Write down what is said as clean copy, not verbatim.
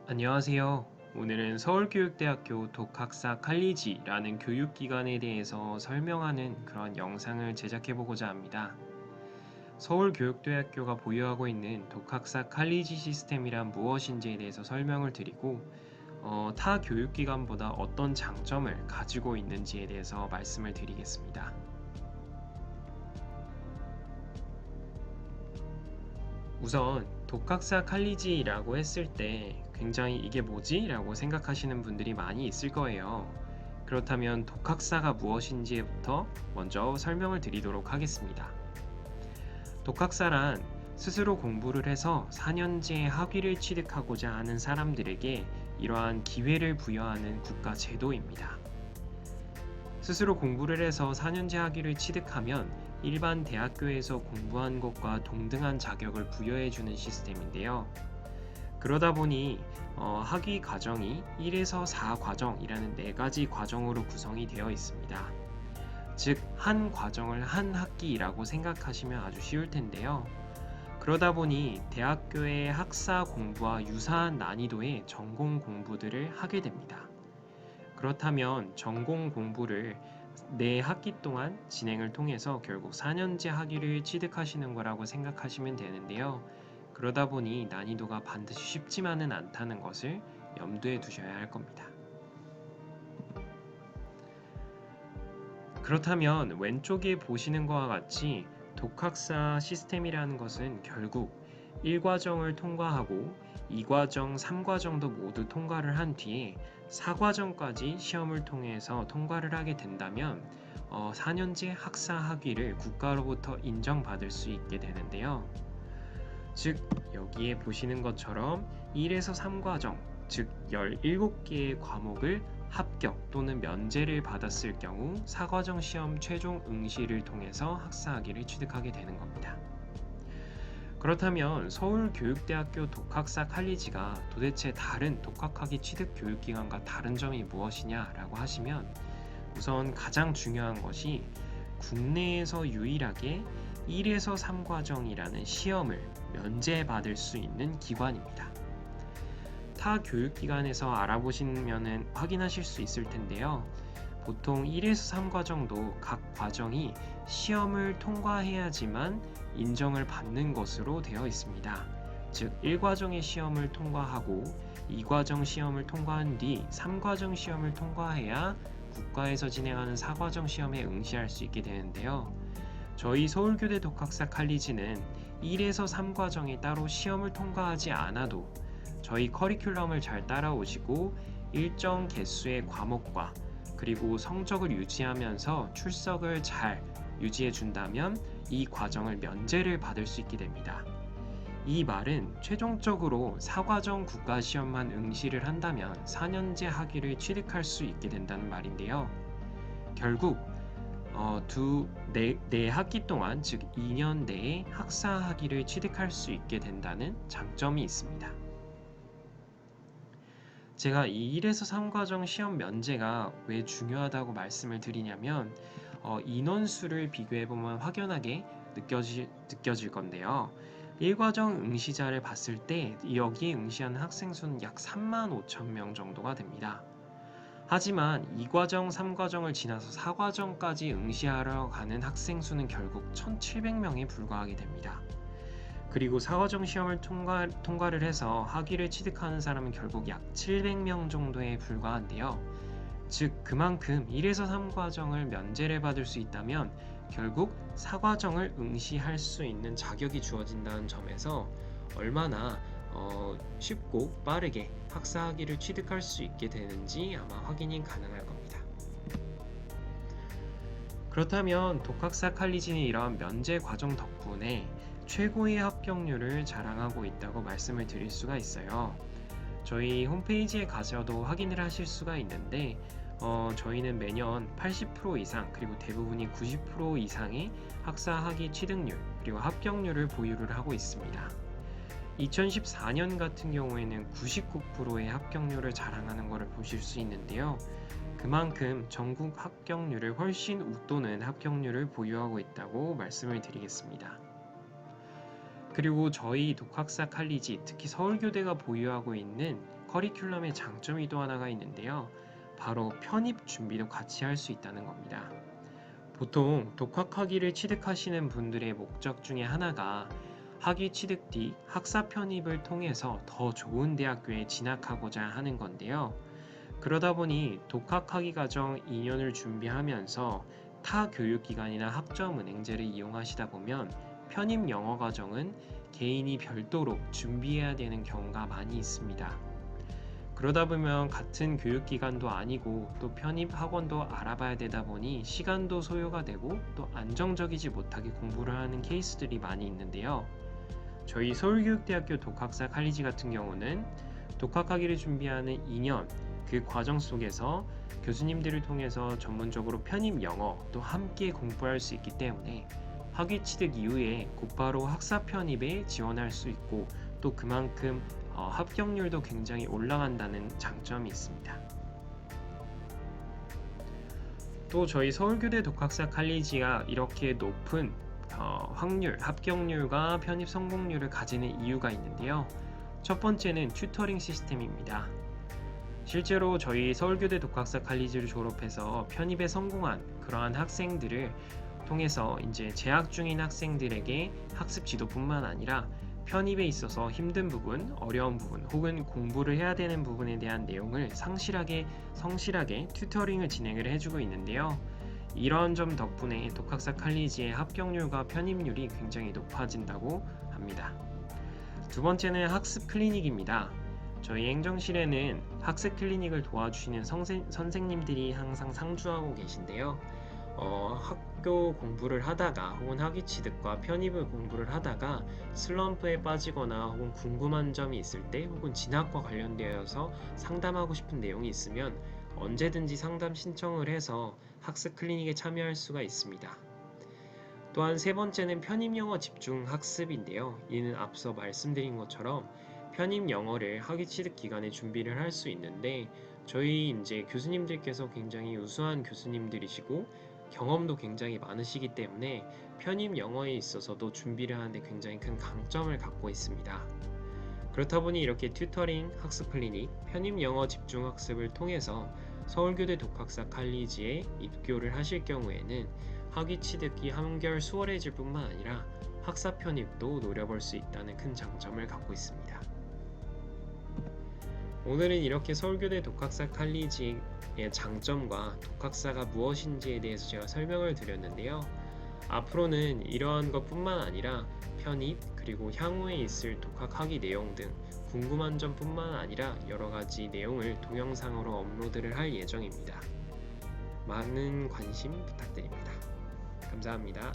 안녕하세요. 오늘은 서울교육대학교 독학사 칼리지라는 교육기관에 대해서 설명하는 그런 영상을 제작해보고자 합니다. 서울교육대학교가 보유하고 있는 독학사 칼리지 시스템이란 무엇인지에 대해서 설명을 드리고, 타 교육기관보다 어떤 장점을 가지고 있는지에 대해서 말씀을 드리겠습니다. 우선 독학사 칼리지라고 했을 때 굉장히 이게 뭐지? 라고 생각하시는 분들이 많이 있을 거예요. 그렇다면 독학사가 무엇인지부터 먼저 설명을 드리도록 하겠습니다. 독학사란 스스로 공부를 해서 4년제 학위를 취득하고자 하는 사람들에게 이러한 기회를 부여하는 국가 제도입니다. 스스로 공부를 해서 4년제 학위를 취득하면 일반 대학교에서 공부한 것과 동등한 자격을 부여해주는 시스템인데요. 그러다 보니 학위 과정이 1에서 4 과정이라는 4가지 과정으로 구성이 되어 있습니다. 즉, 한 과정을 한 학기라고 생각하시면 아주 쉬울 텐데요. 그러다 보니 대학교의 학사 공부와 유사한 난이도의 전공 공부들을 하게 됩니다. 그렇다면 전공 공부를 4학기 동안 진행을 통해서 결국 4년제 학위를 취득하시는 거라고 생각하시면 되는데요. 그러다 보니 난이도가 반드시 쉽지만은 않다는 것을 염두에 두셔야 할 겁니다. 그렇다면 왼쪽에 보시는 것과 같이 독학사 시스템이라는 것은 결국 1과정을 통과하고 2과정, 3과정도 모두 통과를 한 뒤에 4과정까지 시험을 통해서 통과를 하게 된다면 4년제 학사 학위를 국가로부터 인정받을 수 있게 되는데요. 즉, 여기에 보시는 것처럼 1에서 3과정, 즉 17개의 과목을 합격 또는 면제를 받았을 경우 4과정 시험 최종 응시를 통해서 학사학위를 취득하게 되는 겁니다. 그렇다면 서울교육대학교 독학사 칼리지가 도대체 다른 독학학위 취득 교육기관과 다른 점이 무엇이냐라고 하시면 우선 가장 중요한 것이 국내에서 유일하게 1에서 3과정이라는 시험을 면제받을 수 있는 기관입니다. 타 교육기관에서 알아보시면 확인하실 수 있을 텐데요. 보통 1에서 3과정도 각 과정이 시험을 통과해야지만 인정을 받는 것으로 되어 있습니다. 즉 1과정의 시험을 통과하고 2과정 시험을 통과한 뒤 3과정 시험을 통과해야 국가에서 진행하는 4과정 시험에 응시할 수 있게 되는데요. 저희 서울교대 독학사 칼리지는 1에서 3과정에 따로 시험을 통과하지 않아도 저희 커리큘럼을 잘 따라오시고 일정 개수의 과목과 그리고 성적을 유지하면서 출석을 잘 유지해 준다면 이 과정을 면제를 받을 수 있게 됩니다. 이 말은 최종적으로 4과정 국가시험만 응시를 한다면 4년제 학위를 취득할 수 있게 된다는 말인데요. 결국 네 학기 동안 즉 2년 내에 학사 학위를 취득할 수 있게 된다는 장점이 있습니다. 제가 이 1에서 3과정 시험 면제가 왜 중요하다고 말씀을 드리냐면 인원수를 비교해보면 확연하게 느껴질 건데요. 1과정 응시자를 봤을 때 여기에 응시하는 학생 수는 약 3만 5천 명 정도가 됩니다. 하지만 2과정, 3과정을 지나서 4과정까지 응시하러 가는 학생 수는 결국 1,700명에 불과하게 됩니다. 그리고 4과정 시험을 통과를 해서 학위를 취득하는 사람은 결국 약 700명 정도에 불과한데요. 즉, 그만큼 1에서 3과정을 면제를 받을 수 있다면 결국 4과정을 응시할 수 있는 자격이 주어진다는 점에서 얼마나 쉽고 빠르게 학사 학위를 취득할 수 있게 되는지 아마 확인이 가능할 겁니다. 그렇다면 독학사 칼리지는 이러한 면제 과정 덕분에 최고의 합격률을 자랑하고 있다고 말씀을 드릴 수가 있어요. 저희 홈페이지에 가셔도 확인을 하실 수가 있는데 저희는 매년 80% 이상 그리고 대부분이 90% 이상의 학사 학위 취득률 그리고 합격률을 보유를 하고 있습니다. 2014년 같은 경우에는 99%의 합격률을 자랑하는 것을 보실 수 있는데요. 그만큼 전국 합격률을 훨씬 웃도는 합격률을 보유하고 있다고 말씀을 드리겠습니다. 그리고 저희 독학사 칼리지, 특히 서울교대가 보유하고 있는 커리큘럼의 장점이 또 하나가 있는데요. 바로 편입 준비도 같이 할 수 있다는 겁니다. 보통 독학학위를 취득하시는 분들의 목적 중에 하나가 학위 취득 뒤 학사 편입을 통해서 더 좋은 대학교에 진학하고자 하는 건데요. 그러다 보니 독학학위 과정 2년을 준비하면서 타 교육기관이나 학점은행제를 이용하시다 보면 편입 영어 과정은 개인이 별도로 준비해야 되는 경우가 많이 있습니다. 그러다 보면 같은 교육기관도 아니고 또 편입 학원도 알아봐야 되다 보니 시간도 소요가 되고 또 안정적이지 못하게 공부를 하는 케이스들이 많이 있는데요. 저희 서울교육대학교 독학사 칼리지 같은 경우는 독학학위를 준비하는 2년 그 과정 속에서 교수님들을 통해서 전문적으로 편입 영어도 함께 공부할 수 있기 때문에 학위 취득 이후에 곧바로 학사 편입에 지원할 수 있고 또 그만큼 합격률도 굉장히 올라간다는 장점이 있습니다. 또 저희 서울교대 독학사 칼리지가 이렇게 높은 확률, 합격률과 편입 성공률을 가지는 이유가 있는데요. 첫 번째는 튜터링 시스템입니다. 실제로 저희 서울교대 독학사 칼리지를 졸업해서 편입에 성공한 그러한 학생들을 통해서 이제 재학 중인 학생들에게 학습 지도뿐만 아니라 편입에 있어서 힘든 부분, 어려운 부분, 혹은 공부를 해야 되는 부분에 대한 내용을 성실하게 튜터링을 진행을 해주고 있는데요. 이런 점 덕분에 독학사 칼리지의 합격률과 편입률이 굉장히 높아진다고 합니다. 두 번째는 학습 클리닉입니다. 저희 행정실에는 학습 클리닉을 도와주시는 선생님들이 항상 상주하고 계신데요. 학교 공부를 하다가 혹은 학위 취득과 편입을 공부를 하다가 슬럼프에 빠지거나 혹은 궁금한 점이 있을 때 혹은 진학과 관련되어서 상담하고 싶은 내용이 있으면 언제든지 상담 신청을 해서 학습 클리닉에 참여할 수가 있습니다. 또한 세 번째는 편입 영어 집중 학습인데요. 이는 앞서 말씀드린 것처럼 편입 영어를 학위 취득 기간에 준비를 할 수 있는데 저희 이제 교수님들께서 굉장히 우수한 교수님들이시고 경험도 굉장히 많으시기 때문에 편입 영어에 있어서도 준비를 하는데 굉장히 큰 강점을 갖고 있습니다. 그렇다 보니 이렇게 튜터링, 학습 클리닉, 편입 영어 집중 학습을 통해서 서울교대 독학사 칼리지에 입교를 하실 경우에는 학위 취득이 한결 수월해질 뿐만 아니라 학사 편입도 노려볼 수 있다는 큰 장점을 갖고 있습니다. 오늘은 이렇게 서울교대 독학사 칼리지의 장점과 독학사가 무엇인지에 대해서 제가 설명을 드렸는데요. 앞으로는 이러한 것뿐만 아니라 편입 그리고 향후에 있을 독학학위 내용 등 궁금한 점뿐만 아니라 여러가지 내용을 동영상으로 업로드를 할 예정입니다. 많은 관심 부탁드립니다. 감사합니다.